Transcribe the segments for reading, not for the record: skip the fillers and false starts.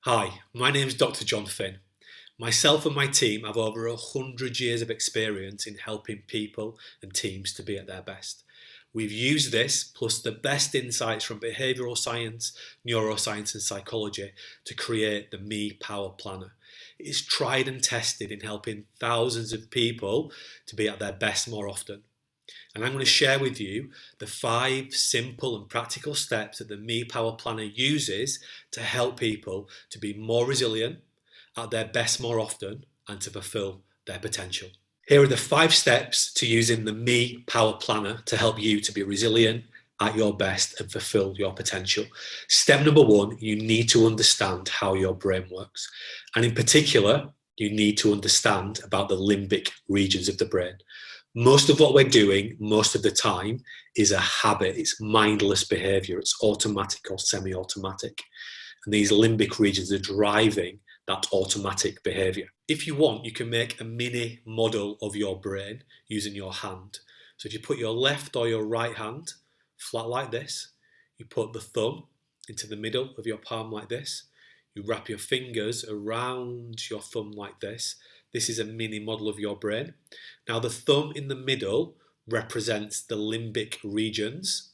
Hi, my name is Dr. Jon Finn. Myself and my team have over 100 years of experience in helping people and teams to be at their best. We've used this, plus the best insights from behavioural science, neuroscience and psychology to create the Me Power Planner. It is tried and tested in helping thousands of people to be at their best more often. And I'm going to share with you the 5 simple and practical steps that the Me Power Planner uses to help people to be more resilient, at their best more often, and to fulfill their potential. Here are the 5 steps to using the Me Power Planner to help you to be resilient, at your best, and fulfill your potential. Step number 1, you need to understand how your brain works. And in particular, you need to understand about the limbic regions of the brain. Most of what we're doing most of the time is a habit. It's mindless behavior. It's automatic or semi-automatic. And these limbic regions are driving that automatic behavior. If you want, you can make a mini model of your brain using your hand. So if you put your left or your right hand flat like this, you put the thumb into the middle of your palm like this, you wrap your fingers around your thumb like this. This is a mini model of your brain. Now the thumb in the middle represents the limbic regions,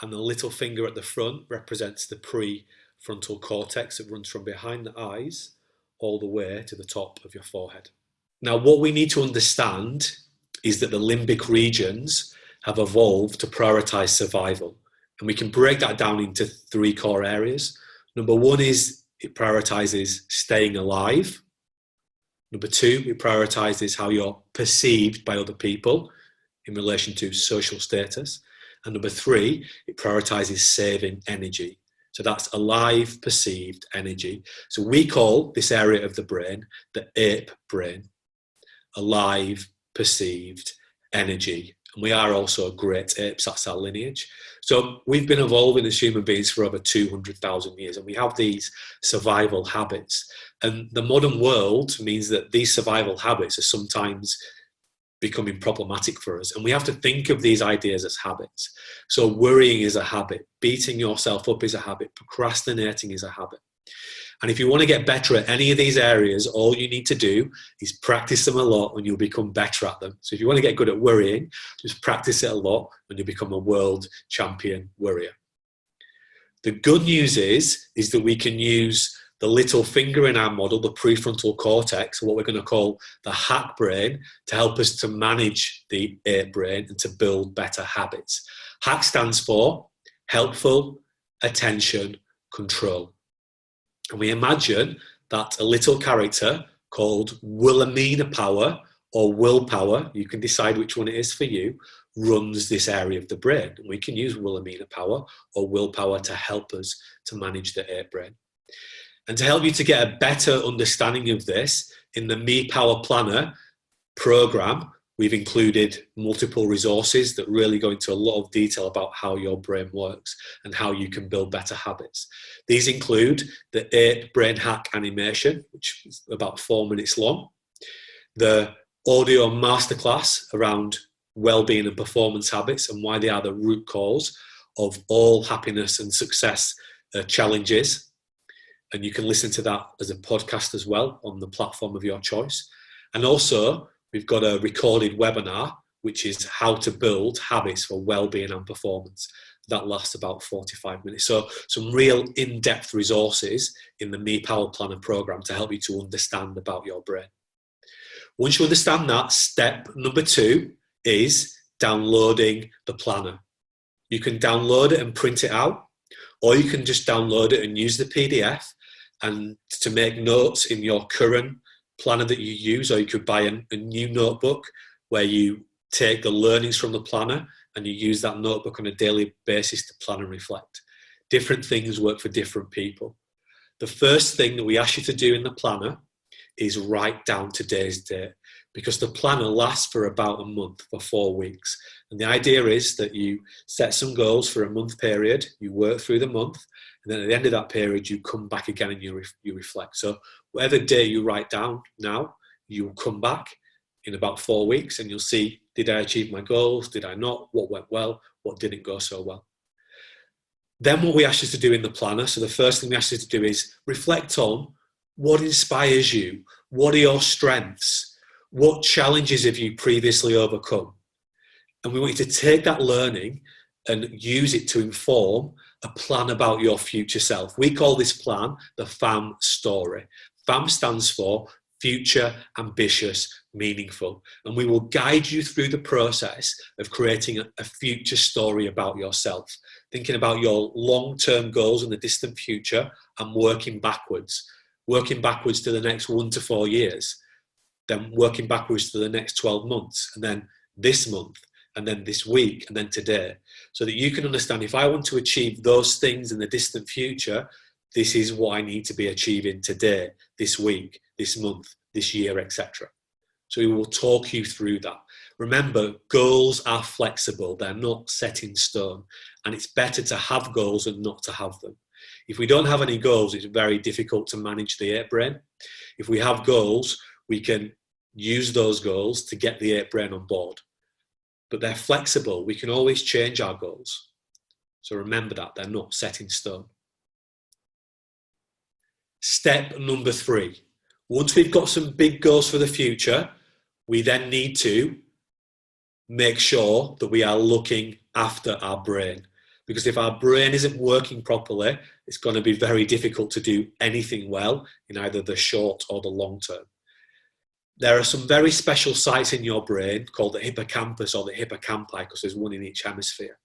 and the little finger at the front represents the prefrontal cortex that runs from behind the eyes all the way to the top of your forehead. Now what we need to understand is that the limbic regions have evolved to prioritize survival, and we can break that down into 3 core areas. Number 1 is it prioritizes staying alive. Number 2, it prioritises how you're perceived by other people in relation to social status. And number 3, it prioritises saving energy. So that's alive, perceived, energy. So we call this area of the brain the ape brain. Alive, perceived, energy. And we are also great apes, that's our lineage. So we've been evolving as human beings for over 200,000 years, and we have these survival habits. And the modern world means that these survival habits are sometimes becoming problematic for us. And we have to think of these ideas as habits. So worrying is a habit, beating yourself up is a habit, procrastinating is a habit. And if you want to get better at any of these areas, all you need to do is practice them a lot and you'll become better at them. So if you want to get good at worrying, just practice it a lot and you'll become a world champion worrier. The good news is that we can use the little finger in our model, the prefrontal cortex, what we're going to call the hack brain, to help us to manage the ape brain and to build better habits. Hack stands for helpful, attention, control. And we imagine that a little character called Wilhelmina Power or willpower, you can decide which one it is for you, runs this area of the brain. And we can use Wilhelmina Power or willpower to help us to manage the ape brain. And to help you to get a better understanding of this, in the Me Power Planner program, we've included multiple resources that really go into a lot of detail about how your brain works and how you can build better habits. These include the 8 brain hack animation, which is about 4 minutes long, the audio masterclass around well-being and performance habits and why they are the root cause of all happiness and success challenges. And you can listen to that as a podcast as well on the platform of your choice. And also, we've got a recorded webinar, which is how to build habits for well-being and performance. That lasts about 45 minutes. So some real in-depth resources in the Me Power Planner program to help you to understand about your brain. Once you understand that, step number 2 is downloading the planner. You can download it and print it out, or you can just download it and use the PDF and to make notes in your current planner that you use, or you could buy a new notebook where you take the learnings from the planner and you use that notebook on a daily basis to plan and reflect. Different things work for different people. The first thing that we ask you to do in the planner is write down today's date, because the planner lasts for about a month, for 4 weeks. And the idea is that you set some goals for a month period, you work through the month, and then at the end of that period, you come back again and you reflect. So whatever day you write down now, you'll come back in about 4 weeks and you'll see, did I achieve my goals? Did I not? What went well? What didn't go so well? Then what we ask you to do in the planner, so the first thing we ask you to do is reflect on what inspires you, what are your strengths, what challenges have you previously overcome? And we want you to take that learning and use it to inform a plan about your future self. We call this plan the FAM story. FAM stands for future, ambitious, meaningful. And we will guide you through the process of creating a future story about yourself, thinking about your long-term goals in the distant future and working backwards to the next 1 to 4 years, then working backwards to the next 12 months, and then this month, and then this week, and then today, so that you can understand, if I want to achieve those things in the distant future, this is what I need to be achieving today, this week, this month, this year, etc. So we will talk you through that. Remember, goals are flexible. They're not set in stone. And it's better to have goals than not to have them. If we don't have any goals, it's very difficult to manage the 8 brain. If we have goals, we can use those goals to get the 8 brain on board. But they're flexible. We can always change our goals. So remember that, they're not set in stone. Step number 3. Once we've got some big goals for the future, we then need to make sure that we are looking after our brain. Because if our brain isn't working properly, it's going to be very difficult to do anything well in either the short or the long term. There are some very special sites in your brain called the hippocampus or the hippocampi, because there's one in each hemisphere.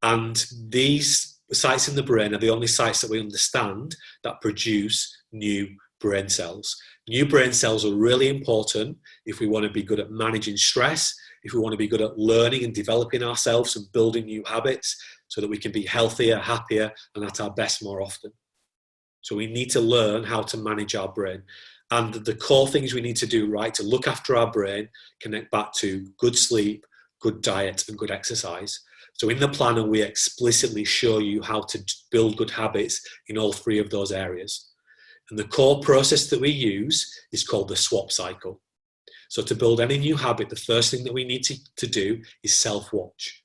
And these sites in the brain are the only sites that we understand that produce new brain cells. New brain cells are really important if we want to be good at managing stress, if we want to be good at learning and developing ourselves and building new habits so that we can be healthier, happier, and at our best more often. So we need to learn how to manage our brain. And the core things we need to do right to look after our brain connect back to good sleep, good diet, and good exercise. So in the planner, we explicitly show you how to build good habits in all 3 of those areas. And the core process that we use is called the swap cycle. So to build any new habit, the first thing that we need to do is self-watch.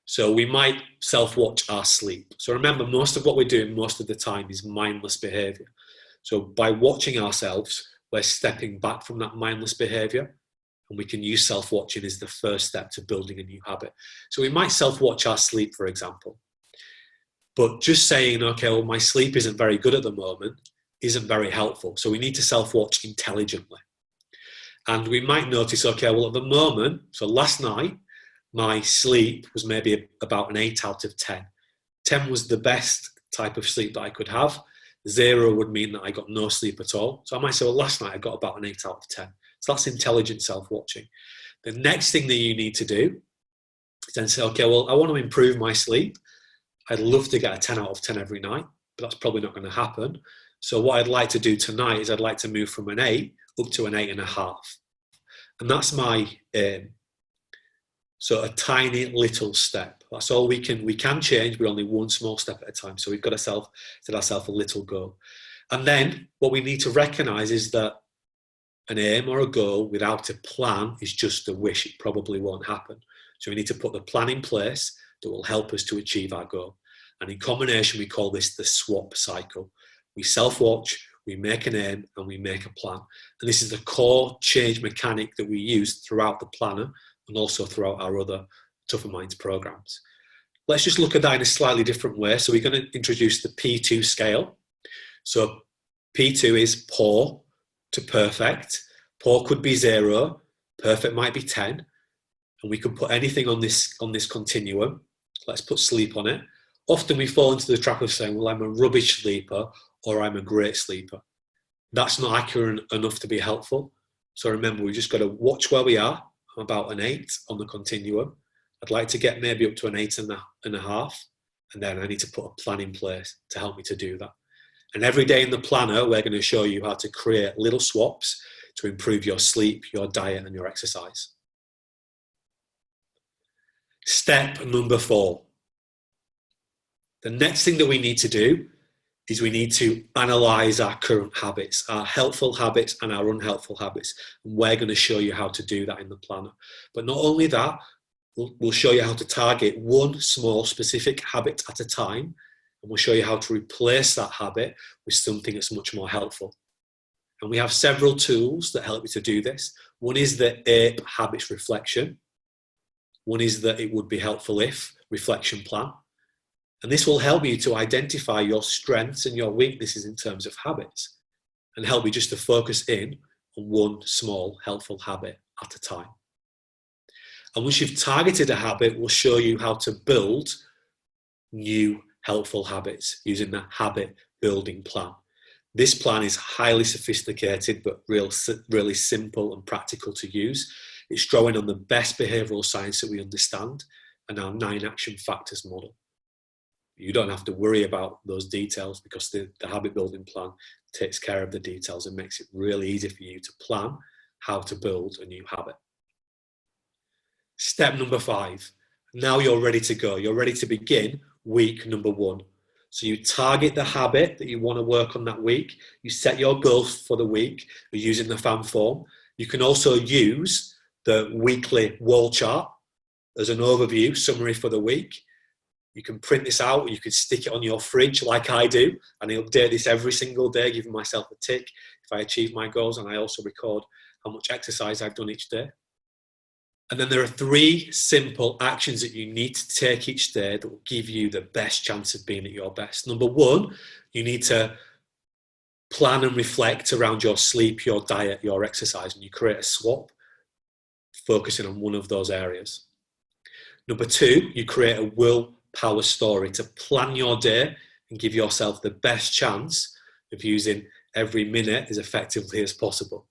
So we might self-watch our sleep. So remember, most of what we're doing most of the time is mindless behavior. So by watching ourselves, we're stepping back from that mindless behavior, and we can use self-watching as the first step to building a new habit. So we might self-watch our sleep, for example. But just saying, okay, well, my sleep isn't very good at the moment, isn't very helpful. So we need to self-watch intelligently. And we might notice, okay, well, at the moment, so last night, my sleep was maybe about an 8 out of 10. 10 was the best type of sleep that I could have. 0 would mean that I got no sleep at all. So I might say, well, last night I got about an 8 out of 10. So that's intelligent self-watching. The next thing that you need to do is then say, okay, well, I want to improve my sleep. I'd love to get a 10 out of 10 every night, but that's probably not going to happen. So what I'd like to do tonight is I'd like to move from an 8 up to an 8.5. And that's my aim. So a tiny little step. That's all we can change, but only one small step at a time. So we've got to set ourselves a little goal. And then what we need to recognize is that an aim or a goal without a plan is just a wish. It probably won't happen. So we need to put the plan in place that will help us to achieve our goal. And in combination, we call this the swap cycle. We self-watch, we make an aim, and we make a plan. And this is the core change mechanic that we use throughout the planner and also throughout our other Tougher Minds programs. Let's just look at that in a slightly different way. So we're going to introduce the P2 scale. So P2 is poor to perfect. Poor could be 0, perfect might be 10. And we can put anything on this continuum. Let's put sleep on it. Often we fall into the trap of saying, well, I'm a rubbish sleeper or I'm a great sleeper. That's not accurate enough to be helpful. So remember, we just got to watch where we are. I'm about an 8 on the continuum. I'd like to get maybe up to an 8.5, and then I need to put a plan in place to help me to do that. And every day in the planner, we're going to show you how to create little swaps to improve your sleep, your diet, and your exercise. Step number 4. The next thing that we need to do is we need to analyze our current habits, our helpful habits and our unhelpful habits. And we're going to show you how to do that in the planner. But not only that, We'll show you how to target one small specific habit at a time, and we'll show you how to replace that habit with something that's much more helpful. And we have several tools that help you to do this. One is the APE habits reflection. One is the it would be helpful if reflection plan. And this will help you to identify your strengths and your weaknesses in terms of habits, and help you just to focus in on one small helpful habit at a time. And once you've targeted a habit, we'll show you how to build new helpful habits using the habit building plan. This plan is highly sophisticated, but really simple and practical to use. It's drawing on the best behavioural science that we understand and our 9 action factors model. You don't have to worry about those details, because the habit building plan takes care of the details and makes it really easy for you to plan how to build a new habit. Step number 5. Now you're ready to go. You're ready to begin week number 1. So you target the habit that you want to work on that week. You set your goals for the week using the FAM form. You can also use the weekly wall chart as an overview summary for the week. You can print this out, or you can stick it on your fridge like I do, and I update this every single day, giving myself a tick if I achieve my goals, and I also record how much exercise I've done each day. And then there are 3 simple actions that you need to take each day that will give you the best chance of being at your best. Number 1, you need to plan and reflect around your sleep, your diet, your exercise, and you create a swap focusing on one of those areas. Number 2, you create a willpower story to plan your day and give yourself the best chance of using every minute as effectively as possible.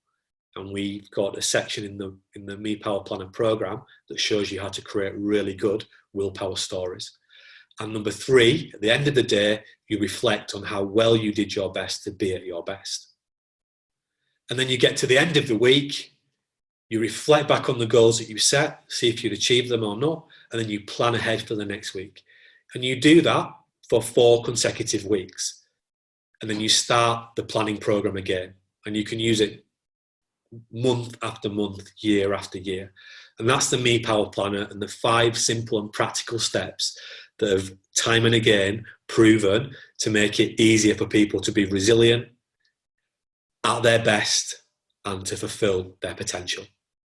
And we've got a section in the Me Power Planner program that shows you how to create really good willpower stories. And number 3, at the end of the day, you reflect on how well you did your best to be at your best. And then you get to the end of the week, you reflect back on the goals that you set, see if you'd achieved them or not, and then you plan ahead for the next week. And you do that for 4 consecutive weeks. And then you start the planning program again, and you can use it month after month, year after year. And that's the Me Power Planner and the 5 simple and practical steps that have time and again proven to make it easier for people to be resilient, at their best, and to fulfill their potential.